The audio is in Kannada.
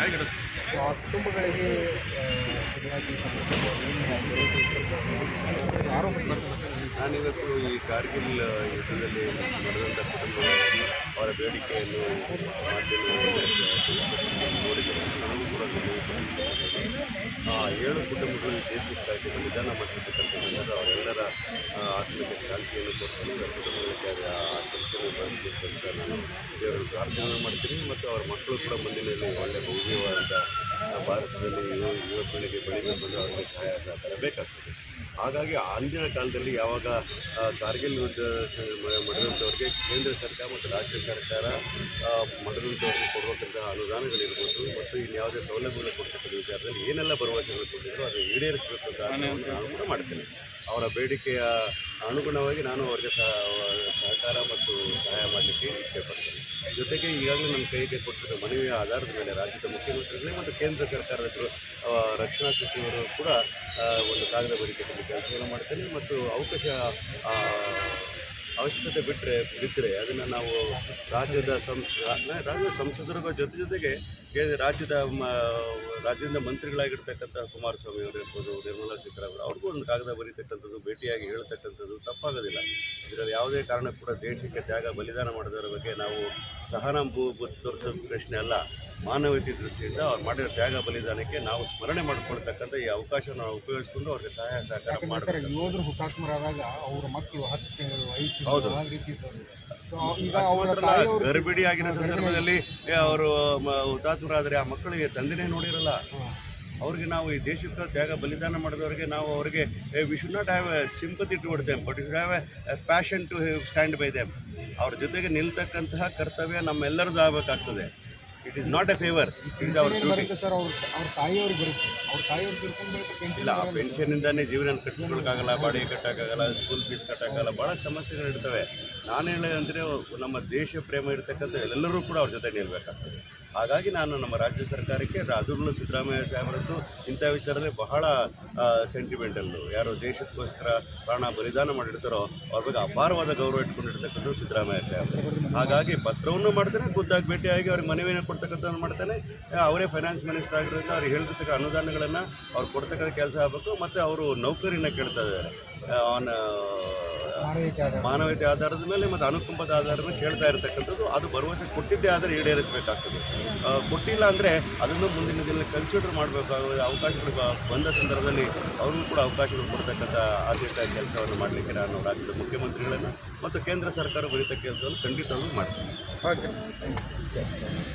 ಆ ಕುಟುಂಬಗಳಿಗೆ ಸರಿಯಾಗಿ ಆರೋಪ ನಾನಿವತ್ತು ಈ ಕಾರ್ಗಿಲ್ ಯುದ್ಧದಲ್ಲಿ ನಡೆದಂಥ ಕುಟುಂಬಗಳಿಗೆ ಅವರ ಬೇಡಿಕೆಯನ್ನು ಮಾಧ್ಯಮದಲ್ಲಿ ನೋಡಿದರೆ ನನಗೂ ಕೂಡ ಆ 7 ಕುಟುಂಬಗಳು ದೇಶಕ್ಕಾಗಿ ಬಲಿದಾನ ಮಾಡಿರ್ತಕ್ಕಂಥದ್ದು ಅವರೆಲ್ಲರ ಆತ್ಮಕ್ಕೆ ಶಾಂತಿಯನ್ನು ಕೊಡ್ತೀನಿ, ಅವರ ಕುಟುಂಬಗಳಿಗೆ ಆ ಕೆಲಸವನ್ನು ಮಾಡಬೇಕು ಅಂತ ನಾನು ದೇವರಲ್ಲಿ ಪ್ರಾರ್ಥನೆ ಮಾಡ್ತೀನಿ. ಮತ್ತು ಅವರ ಮಕ್ಕಳು ಕೂಡ ಮುಂದಿನಲ್ಲಿ ಒಳ್ಳೆಯ ಭವ್ಯವಾದ ಭಾರತದಲ್ಲಿ ಯುವ ಪೀಳಿಗೆ ಬೆಳೀಬೇಕು, ಅವರಿಗೆ ಸಹಾಯ ಸಹಕಾರ ಬೇಕಾಗ್ತದೆ. ಹಾಗಾಗಿ ಅಂದಿನ ಕಾಲದಲ್ಲಿ ಯಾವಾಗ ಕಾರ್ಗಿಲ್ ಯುದ್ಧ ಮಾಡಿದಂಥವ್ರಿಗೆ ಕೇಂದ್ರ ಸರ್ಕಾರ ಮತ್ತು ರಾಜ್ಯ ಸರ್ಕಾರ ಮಾಡಿದಂಥವ್ರಿಗೆ ಕೊಡುವಂಥ ಅನುದಾನಗಳಿರ್ಬೋದು ಮತ್ತು ಇನ್ಯಾವುದೇ ಸೌಲಭ್ಯಗಳು ಕೊಡ್ತಕ್ಕಂಥ ವಿಚಾರದಲ್ಲಿ ಏನೆಲ್ಲ ಭರವಸೆಗಳು ಕೊಟ್ಟಿದ್ರು ಅದನ್ನು ಈಡೇರಿಸಬೇಕು ಅಂತ ನಾನು ಕೂಡ ಮಾಡ್ತೇನೆ. ಅವರ ಬೇಡಿಕೆಯ ಅನುಗುಣವಾಗಿ ನಾನು ಅವರಿಗೆ ಸಹಕಾರ ಮತ್ತು ಸಹಾಯ ಮಾಡಲಿಕ್ಕೆ ಇಚ್ಛೆಪಡ್ತೇನೆ. ಜೊತೆಗೆ ಈಗಾಗಲೇ ನನ್ನ ಕೈಗೆ ಕೊಟ್ಟಿದ್ದ ಮನವಿಯ ಆಧಾರದ ಮೇಲೆ ರಾಜ್ಯದ ಮುಖ್ಯಮಂತ್ರಿಗಳೇ ಮತ್ತು ಕೇಂದ್ರ ಸರ್ಕಾರದ ರಕ್ಷಣಾ ಸಚಿವರು ಕೂಡ ಒಂದು ಕಾಗದ ಬರಿಕೆಯಲ್ಲಿ ಕೆಲಸವನ್ನು ಮಾಡ್ತೇನೆ. ಮತ್ತು ಅವಶ್ಯಕತೆ ಬಿಟ್ಟರೆ ಅದನ್ನು ನಾವು ರಾಜ್ಯದ ಸಂಸದರ ಜೊತೆಗೆ ರಾಜ್ಯದಿಂದ ಮಂತ್ರಿಗಳಾಗಿರ್ತಕ್ಕಂಥ ಕುಮಾರಸ್ವಾಮಿ ಅವರು ಇರ್ಬೋದು, ನಿರ್ಮಲಾ ಸೀತಾರಾಮನ್ ಅವ್ರಿಗೂ ಒಂದು ಕಾಗದ ಬರೀತಕ್ಕಂಥದ್ದು, ಭೇಟಿಯಾಗಿ ಹೇಳ್ತಕ್ಕಂಥದ್ದು ತಪ್ಪಾಗೋದಿಲ್ಲ. ಇದರಲ್ಲಿ ಯಾವುದೇ ಕಾರಣಕ್ಕೂ ಕೂಡ ದೇಶಕ್ಕೆ ತ್ಯಾಗ ಬಲಿದಾನ ಮಾಡಿದವರ ಬಗ್ಗೆ ನಾವು ಸಹಾನುಭೂತಿ ತೋರಿಸೋ ಪ್ರಶ್ನೆ ಅಲ್ಲ. ಮಾನವೀಯತೆ ದೃಷ್ಟಿಯಿಂದ ಅವ್ರು ಮಾಡಿರೋ ತ್ಯಾಗ ಬಲಿದಾನಕ್ಕೆ ನಾವು ಸ್ಮರಣೆ ಮಾಡಿಕೊಳ್ತಕ್ಕಂಥ ಈ ಅವಕಾಶವನ್ನು ನಾವು ಉಪಯೋಗಿಸ್ಕೊಂಡು ಅವ್ರಿಗೆ ಸಹಾಯ ಸಹಕಾರ ಮಾಡ್ತಾರೆ. ಯೋಧರು ಹುತಾತ್ಮರಾದಾಗ ಅವರ ಮಕ್ಕಳು 10 ತಿಂಗಳು 5 ತಿಂಗಳು ಹೌದು ಗರ್ಭಿಣಿ ಆಗಿರೋ ಸಂದರ್ಭದಲ್ಲಿ ಅವರು ಹುತಾತ್ಮರಾದರೆ ಆ ಮಕ್ಕಳಿಗೆ ತಂದೆನೇ ನೋಡಿರಲ್ಲ. ಅವ್ರಿಗೆ ನಾವು ಈ ದೇಶಕ್ಕೆ ತ್ಯಾಗ ಬಲಿದಾನ ಮಾಡಿದವರಿಗೆ ನಾವು ಅವರಿಗೆ we should not have a sympathy toward them, but you should have a passion to stand by them. ಅವ್ರ ಜೊತೆಗೆ ನಿಲ್ತಕ್ಕಂತಹ ಕರ್ತವ್ಯ ನಮ್ಮೆಲ್ಲರದ್ದು ಆಗಬೇಕಾಗ್ತದೆ. It is not a favour, it our duty. Sir ಅವ್ರ ತಾಯಿಯವ್ರಿಗೆ ಬರುತ್ತೆ, ಅವ್ರ ತಾಯಿಯವ್ರಿಗೆ ಇಲ್ಲ, ಆ ಪೆನ್ಷನ್ನಿಂದಾನೇ ಜೀವನ ಕಟ್ಕೊಳ್ಳೋಕ್ಕಾಗಲ್ಲ, ಬಾಡಿಗೆ ಕಟ್ಟೋಕ್ಕಾಗಲ್ಲ, ಸ್ಕೂಲ್ ಫೀಸ್ ಕಟ್ಟೋಕ್ಕಾಗಲ್ಲ, ಭಾಳ ಸಮಸ್ಯೆಗಳು ಇರ್ತವೆ. ನಾನು ಹೇಳೋದಂದರೆ ನಮ್ಮ ದೇಶ ಪ್ರೇಮ ಇರತಕ್ಕಂಥ ಎಲ್ಲರೂ ಕೂಡ ಅವ್ರ ಜೊತೆ ನಿಲ್ಲಬೇಕಾಗ್ತದೆ. ಹಾಗಾಗಿ ನಾನು ನಮ್ಮ ರಾಜ್ಯ ಸರ್ಕಾರಕ್ಕೆ ಅದರಲ್ಲೂ ಸಿದ್ದರಾಮಯ್ಯ ಸಾಹೇಬರದ್ದು ಇಂಥ ವಿಚಾರದಲ್ಲಿ ಬಹಳ ಸೆಂಟಿಮೆಂಟಲ್ಲು. ಯಾರು ದೇಶಕ್ಕೋಸ್ಕರ ಪ್ರಾಣ ಬಲಿದಾನ ಮಾಡಿರ್ತಾರೋ ಅವ್ರ ಬಗ್ಗೆ ಅಪಾರವಾದ ಗೌರವ ಇಟ್ಕೊಂಡಿರ್ತಕ್ಕಂಥ ಸಿದ್ದರಾಮಯ್ಯ ಸಾಹೇಬರು. ಹಾಗಾಗಿ ಪತ್ರವನ್ನು ಮಾಡ್ತಾನೆ, ಖುದ್ದಾಗಿ ಭೇಟಿಯಾಗಿ ಅವ್ರಿಗೆ ಮನವಿಯನ್ನು ಕೊಡ್ತಕ್ಕಂಥದ್ದು ಮಾಡ್ತಾನೆ. ಅವರೇ ಫೈನಾನ್ಸ್ ಮಿನಿಸ್ಟರ್ ಆಗಿರೋದ್ರಿಂದ ಅವ್ರಿಗೆ ಹೇಳ್ತಕ್ಕ ಅನುದಾನಗಳನ್ನು ಅವ್ರು ಕೊಡ್ತಕ್ಕಂಥ ಕೆಲಸ ಆಗಬೇಕು. ಮತ್ತು ಅವರು ನೌಕರಿನ ಕೇಳ್ತಾ ಇದ್ದಾರೆ ಮಾನವೀಯತೆ ಆಧಾರದ ಮೇಲೆ ಮತ್ತು ಅನುಕಂಪದ ಆಧಾರದ ಮೇಲೆ ಕೇಳ್ತಾ ಇರತಕ್ಕಂಥದ್ದು. ಅದು ಭರವಸೆ ಕೊಟ್ಟಿದ್ದೇ ಆದರೆ ಈಡೇರಿಸಬೇಕಾಗ್ತದೆ. ಕೊಟ್ಟಿಲ್ಲ ಅಂದರೆ ಅದನ್ನು ಮುಂದಿನ ದಿನದಲ್ಲಿ ಕನ್ಸಿಡರ್ ಮಾಡಬೇಕಾಗುವ ಅವಕಾಶಗಳು ಬಂದ ಸಂದರ್ಭದಲ್ಲಿ ಅವ್ರಿಗೂ ಕೂಡ ಅವಕಾಶಗಳು ಕೊಡ್ತಕ್ಕಂಥ ಆದ್ಯತೆ ಕೆಲಸವನ್ನು ಮಾಡಲಿಕ್ಕೆ ನಾನು ರಾಜ್ಯದ ಮುಖ್ಯಮಂತ್ರಿಗಳನ್ನು ಮತ್ತು ಕೇಂದ್ರ ಸರ್ಕಾರ ಬರೀತಕ್ಕ ಕೆಲಸವನ್ನು ಖಂಡಿತವಾಗ್ಲೂ ಮಾಡ್ತೀನಿ. Okay sir.